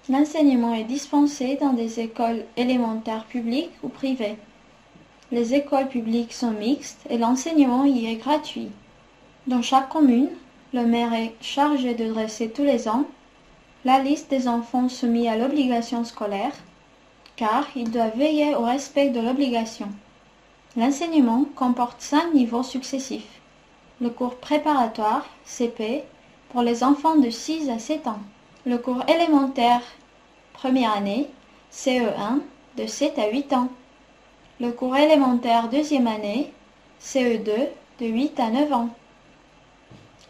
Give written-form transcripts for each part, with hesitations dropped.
L'enseignement est dispensé dans des écoles élémentaires publiques ou privées. Les écoles publiques sont mixtes et l'enseignement y est gratuit. Dans chaque commune, le maire est chargé de dresser tous les ans la liste des enfants soumis à l'obligation scolaire, car il doit veiller au respect de l'obligation. L'enseignement comporte 5 niveaux successifs. Le cours préparatoire, CP, pour les enfants de 6 à 7 ans. Le cours élémentaire, première année, CE1, de 7 à 8 ans. Le cours élémentaire deuxième année, CE2, de 8 à 9 ans.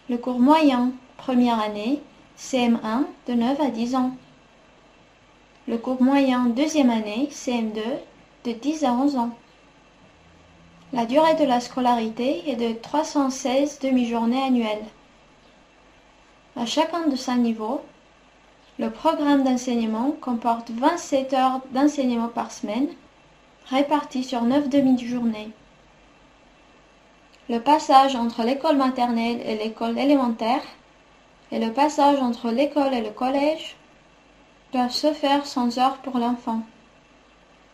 Le cours moyen, première année, CM1, de 9 à 10 ans. Le cours moyen deuxième année, CM2, de 10 à 11 ans. La durée de la scolarité est de 316 demi-journées annuelles. À chacun de ces niveaux, le programme d'enseignement comporte 27 heures d'enseignement par semaine, réparties sur 9 demi-journées. Le passage entre l'école maternelle et l'école élémentaire et le passage entre l'école et le collège doivent se faire sans heures pour l'enfant,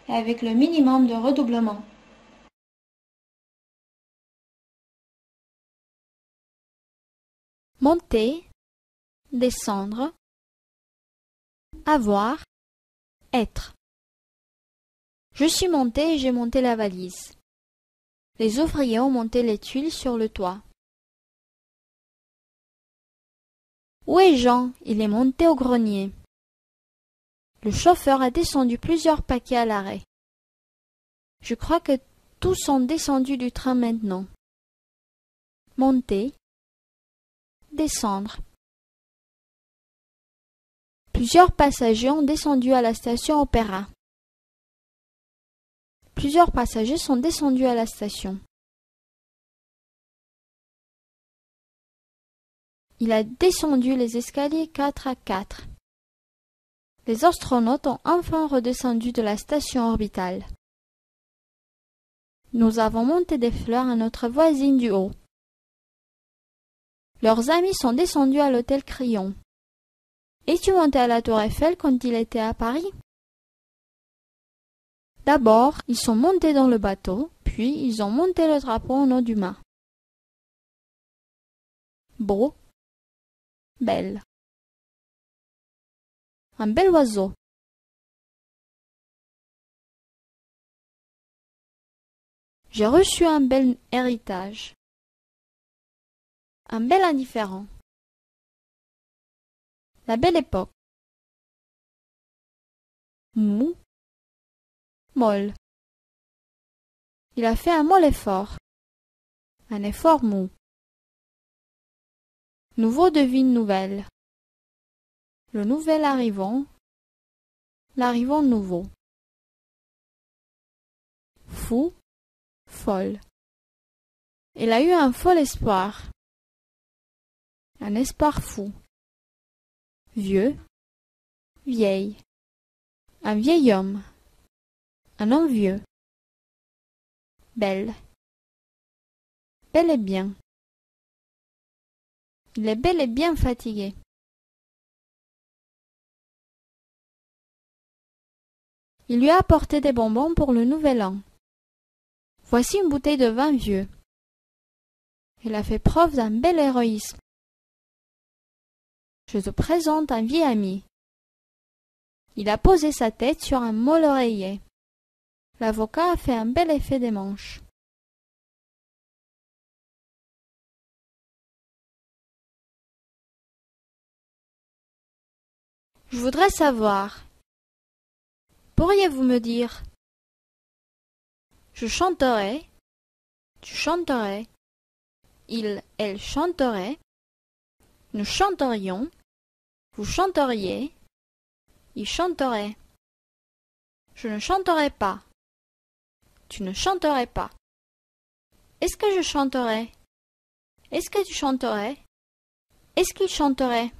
et avec le minimum de redoublement. Monter, descendre, avoir, être. Je suis monté et j'ai monté la valise. Les ouvriers ont monté les tuiles sur le toit. Où est Jean? Il est monté au grenier. Le chauffeur a descendu plusieurs paquets à l'arrêt. Je crois que tous sont descendus du train maintenant. Monter, descendre. Plusieurs passagers ont descendu à la station Opéra. Plusieurs passagers sont descendus à la station. Il a descendu les escaliers 4 à 4. Les astronautes ont enfin redescendu de la station orbitale. Nous avons monté des fleurs à notre voisine du haut. Leurs amis sont descendus à l'hôtel Crillon. Es-tu monté à la tour Eiffel quand il était à Paris? D'abord, ils sont montés dans le bateau, puis ils ont monté le drapeau en haut du mât. Beau, belle. Un bel oiseau. J'ai reçu un bel héritage. Un bel indifférent. La belle époque. Mou, molle. Il a fait un molle effort. Un effort mou. Nouveau devine nouvelle. Le nouvel arrivant. L'arrivant nouveau. Fou, folle. Il a eu un fol espoir. Un espoir fou. Vieux, vieille. Un vieil homme. Un homme vieux. Belle. Bel et bien. Il est bel et bien fatigué. Il lui a apporté des bonbons pour le nouvel an. Voici une bouteille de vin vieux. Il a fait preuve d'un bel héroïsme. Je te présente un vieil ami. Il a posé sa tête sur un molle oreiller. L'avocat a fait un bel effet des manches. Je voudrais savoir. Pourriez-vous me dire? Je chanterai. Tu chanterais. Il, elle chanterait. Nous chanterions. Vous chanteriez. Il chanterait. Je ne chanterai pas. Tu ne chanterais pas. Est-ce que je chanterais? Est-ce que tu chanterais? Est-ce qu'il chanterait?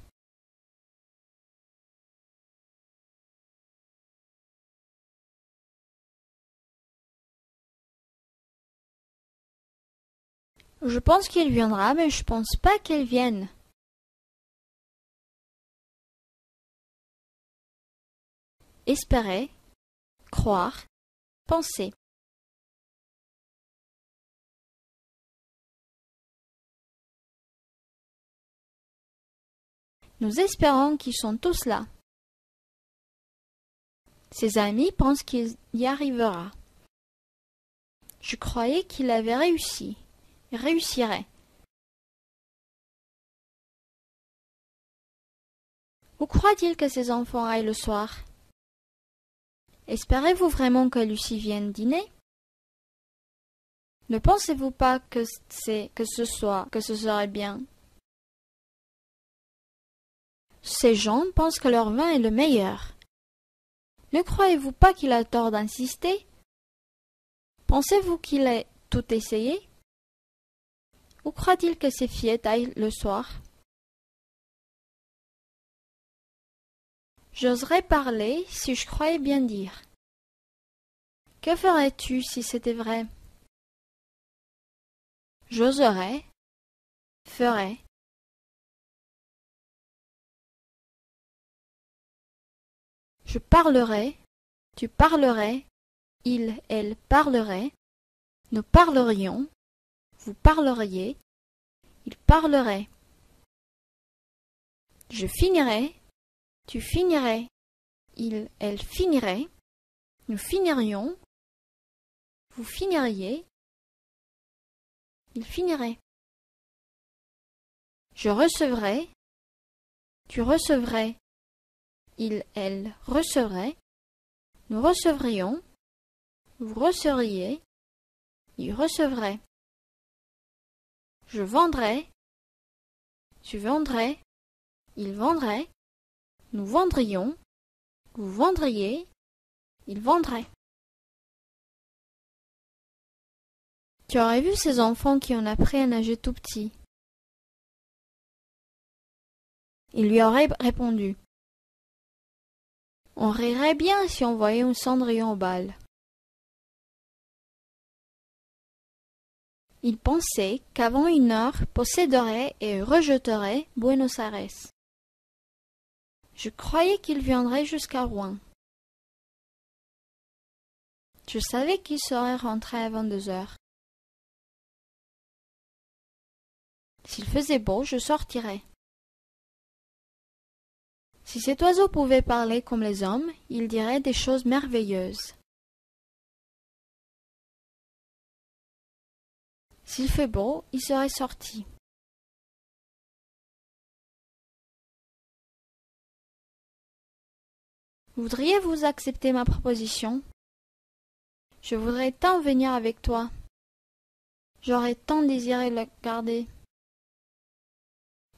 Je pense qu'il viendra, mais je pense pas qu'il vienne. espérer, croire, penser. Nous espérons qu'ils sont tous là. Ses amis pensent qu'il y arrivera. Je croyais qu'il avait réussi. Il réussirait. Où croit-il que ses enfants aillent le soir? Espérez-vous vraiment que Lucie vienne dîner? Ne pensez-vous pas que ce serait bien? Ces gens pensent que leur vin est le meilleur. Ne croyez-vous pas qu'il a tort d'insister? Pensez-vous qu'il ait tout essayé? Où croit-il que ses fillettes aillent le soir? J'oserais parler si je croyais bien dire. Que ferais-tu si c'était vrai? J'oserais, ferais. Je parlerai, tu parlerais, il, elle parlerait, nous parlerions, vous parleriez, il parlerait. Je finirai, tu finirais, il, elle finirait, nous finirions, vous finiriez, il finirait. Je recevrai, tu recevrais, il, elle recevrait, nous recevrions, vous recevriez, il recevrait. Je vendrai, tu vendrais, il vendrait, nous vendrions, vous vendriez, il vendrait. Tu aurais vu ces enfants qui ont appris à nager tout petit. Il lui aurait répondu. On rirait bien si on voyait un Cendrillon au bal. Il pensait qu'avant 1 heure posséderait et rejetterait Buenos Aires. Je croyais qu'il viendrait jusqu'à Rouen. Je savais qu'il serait rentré avant 2 heures. S'il faisait beau, je sortirais. Si cet oiseau pouvait parler comme les hommes, il dirait des choses merveilleuses. S'il fait beau, il serait sorti. Voudriez-vous accepter ma proposition? Je voudrais tant venir avec toi. J'aurais tant désiré le garder.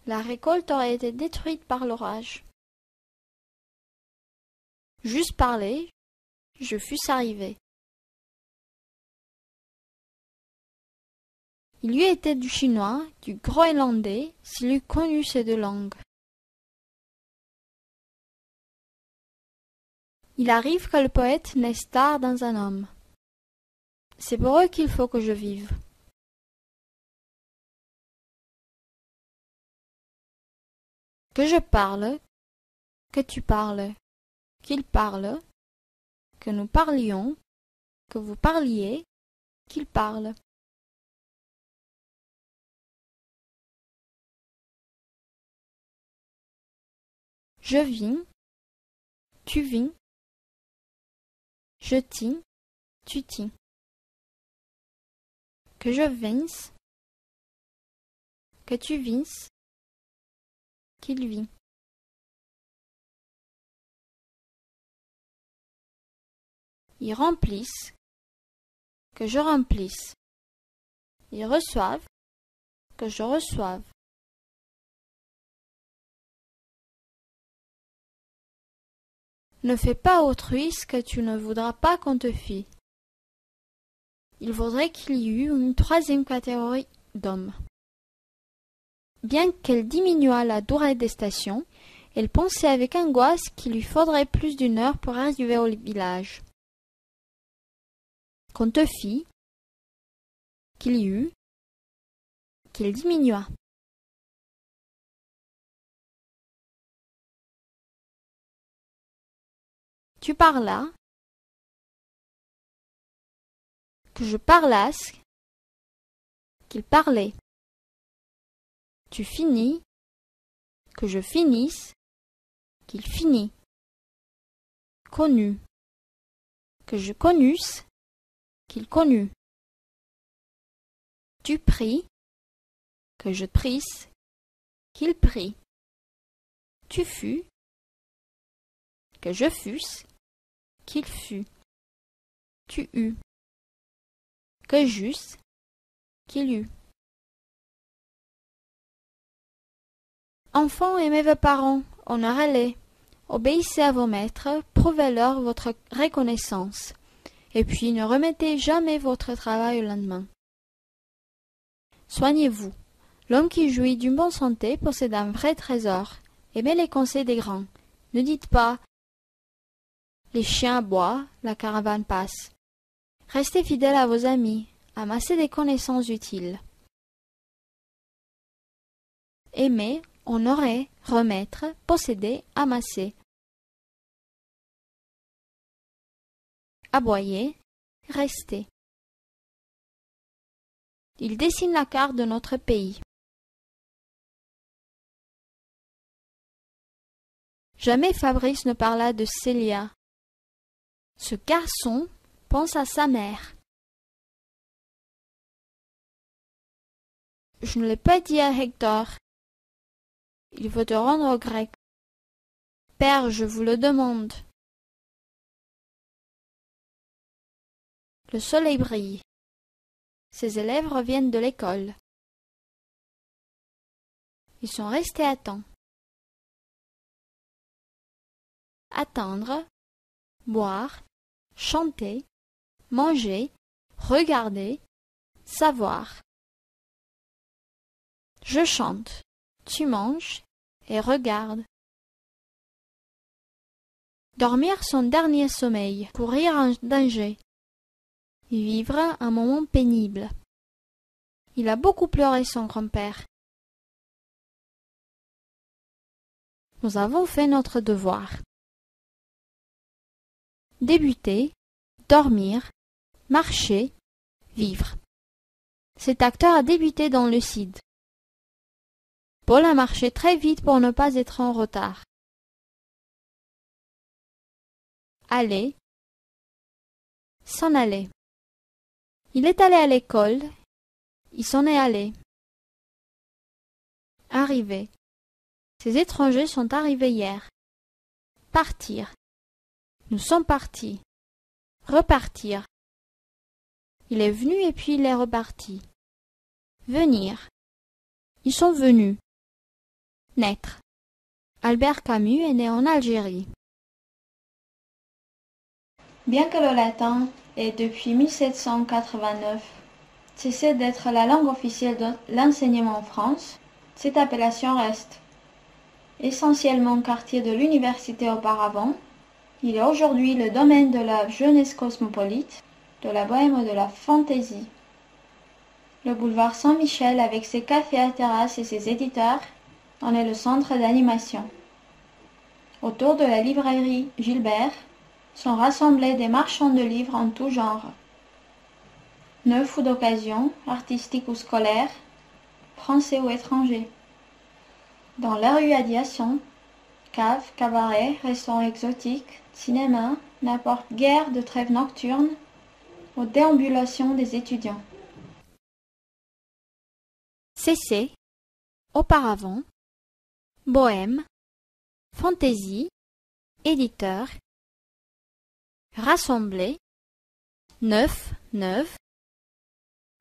La récolte aurait été détruite par l'orage. J'eusse parlé, je fusse arrivé. Il lui était du chinois, du groenlandais, s'il eût connu ces 2 langues. Il arrive que le poète naisse tard dans un homme. C'est pour eux qu'il faut que je vive. Que je parle, que tu parles, qu'il parle, que nous parlions, que vous parliez, qu'il parle. Je vins, tu vins, je tins, tu tins. Que je vinsse, que tu vinsses, qu'il vit. Ils remplissent, que je remplisse. Ils reçoivent, que je reçoive. Ne fais pas autrui ce que tu ne voudras pas qu'on te fît. Il faudrait qu'il y eût une 3e catégorie d'hommes. Bien qu'elle diminuât la durée des stations, elle pensait avec angoisse qu'il lui faudrait plus d'1 heure pour arriver au village. Qu'on te fît, qu'il y eût, qu'il diminuât. Tu parlas. Que je parlasse. Qu'il parlait. Tu finis. Que je finisse. Qu'il finit. Connu. Que je connusse. Qu'il connut. Tu pris. Que je prisse. Qu'il prit. Tu fus. Que je fusse. Qu'il fut. Tu eus. Que j'eusse. Qu'il eut. Enfants, aimez vos parents, honorez-les, obéissez à vos maîtres, prouvez-leur votre reconnaissance, et puis ne remettez jamais votre travail au lendemain. Soignez-vous. L'homme qui jouit d'une bonne santé possède un vrai trésor. Aimez les conseils des grands. Ne dites pas « Les chiens aboient, la caravane passe ». Restez fidèles à vos amis, amassez des connaissances utiles. Aimer, honorer, remettre, posséder, amasser. Aboyer, rester. Il dessine la carte de notre pays. Jamais Fabrice ne parla de Célia. Ce garçon pense à sa mère. Je ne l'ai pas dit à Hector. Il faut te rendre grec. Père, je vous le demande. Le soleil brille. Ses élèves reviennent de l'école. Ils sont restés à temps. Attendre, boire, chanter, manger, regarder, savoir. Je chante, tu manges et regardes. Dormir son dernier sommeil, courir un danger, vivre un moment pénible. Il a beaucoup pleuré son grand-père. Nous avons fait notre devoir. Débuter, dormir, marcher, vivre. Cet acteur a débuté dans le Cid. Paul a marché très vite pour ne pas être en retard. Aller, s'en aller. Il est allé à l'école, il s'en est allé. Arriver. Ces étrangers sont arrivés hier. Partir. Nous sommes partis. Repartir. Il est venu et puis il est reparti. Venir. Ils sont venus. Naître. Albert Camus est né en Algérie. Bien que le latin ait depuis 1789 cessé d'être la langue officielle de l'enseignement en France, cette appellation reste. Essentiellement quartier de l'université auparavant, il est aujourd'hui le domaine de la jeunesse cosmopolite, de la bohème et de la fantaisie. Le boulevard Saint-Michel avec ses cafés à terrasse et ses éditeurs en est le centre d'animation. Autour de la librairie Gilbert sont rassemblés des marchands de livres en tout genre. Neufs ou d'occasion, artistiques ou scolaires, français ou étrangers. Dans la rue adjacente, caves, cabarets, restaurants exotiques, cinéma, n'apportent guère de trêve nocturne aux déambulations des étudiants. Cesser, auparavant, bohème, fantaisie, éditeur, rassembler, neuf, neuve,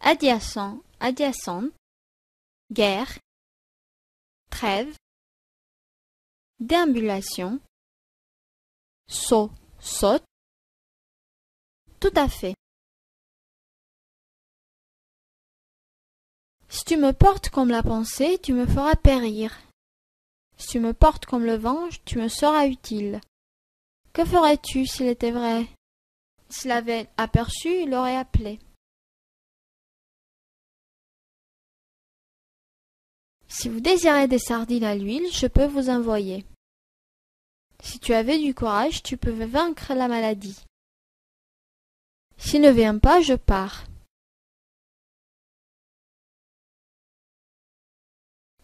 adjacent, adjacente, guerre, trêve, déambulation, saut, saute, tout à fait. Si tu me portes comme la pensée, tu me feras périr. Si tu me portes comme le vent, tu me seras utile. Que ferais-tu s'il était vrai? S'il l'avait aperçu, il l'aurait appelé. Si vous désirez des sardines à l'huile, je peux vous envoyer. Si tu avais du courage, tu peux vaincre la maladie. S'il ne vient pas, je pars.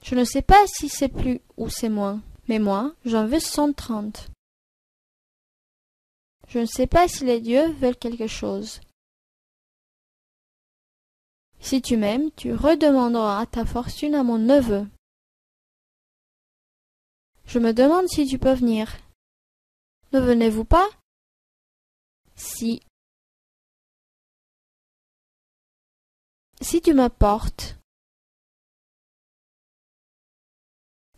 Je ne sais pas si c'est plus ou c'est moins, mais moi, j'en veux 130. Je ne sais pas si les dieux veulent quelque chose. Si tu m'aimes, tu redemanderas ta fortune à mon neveu. Je me demande si tu peux venir. Ne venez-vous pas? Si. Si tu m'apportes.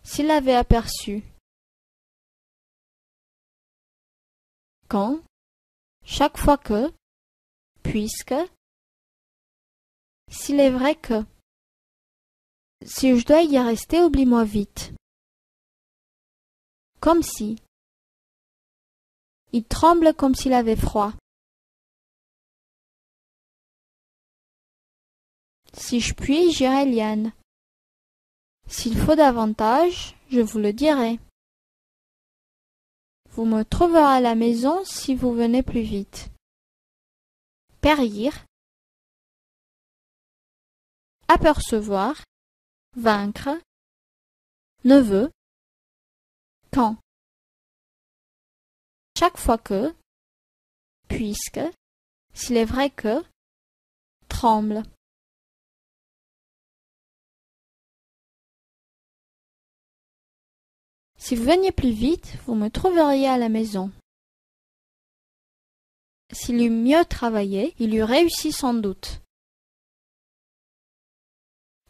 S'il l'avait aperçu. Quand? Chaque fois que. Puisque. S'il est vrai que. Si je dois y rester, oublie-moi vite. Comme si. Il tremble comme s'il avait froid. Si je puis, j'irai liane. S'il faut davantage, je vous le dirai. Vous me trouverez à la maison si vous venez plus vite. Périr. Apercevoir. Vaincre. Neveu. Quand. Chaque fois que. Puisque. S'il est vrai que. Tremble. Si vous veniez plus vite, vous me trouveriez à la maison. S'il eût mieux travaillé, il eût réussi sans doute.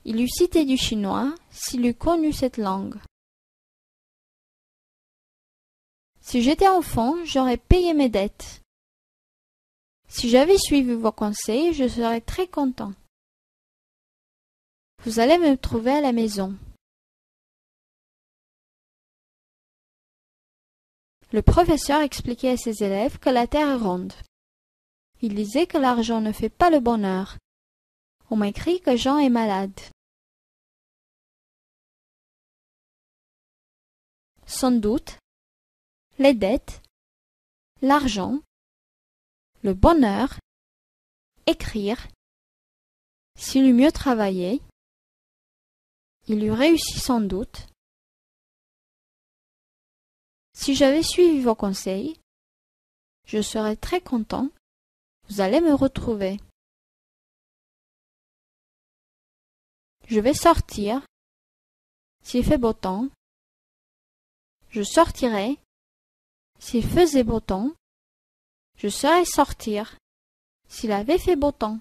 Il eût cité du chinois s'il eût connu cette langue. Si j'étais enfant, j'aurais payé mes dettes. Si j'avais suivi vos conseils, je serais très content. Vous allez me trouver à la maison. Le professeur expliquait à ses élèves que la terre est ronde. Il disait que l'argent ne fait pas le bonheur. On m'écrit que Jean est malade. Sans doute, les dettes, l'argent, le bonheur, écrire, s'il eût mieux travaillé, il eût réussi sans doute. Si j'avais suivi vos conseils, je serais très content. Vous allez me retrouver. Je vais sortir. S'il fait beau temps, je sortirai. S'il faisait beau temps, je saurais sortir. S'il avait fait beau temps.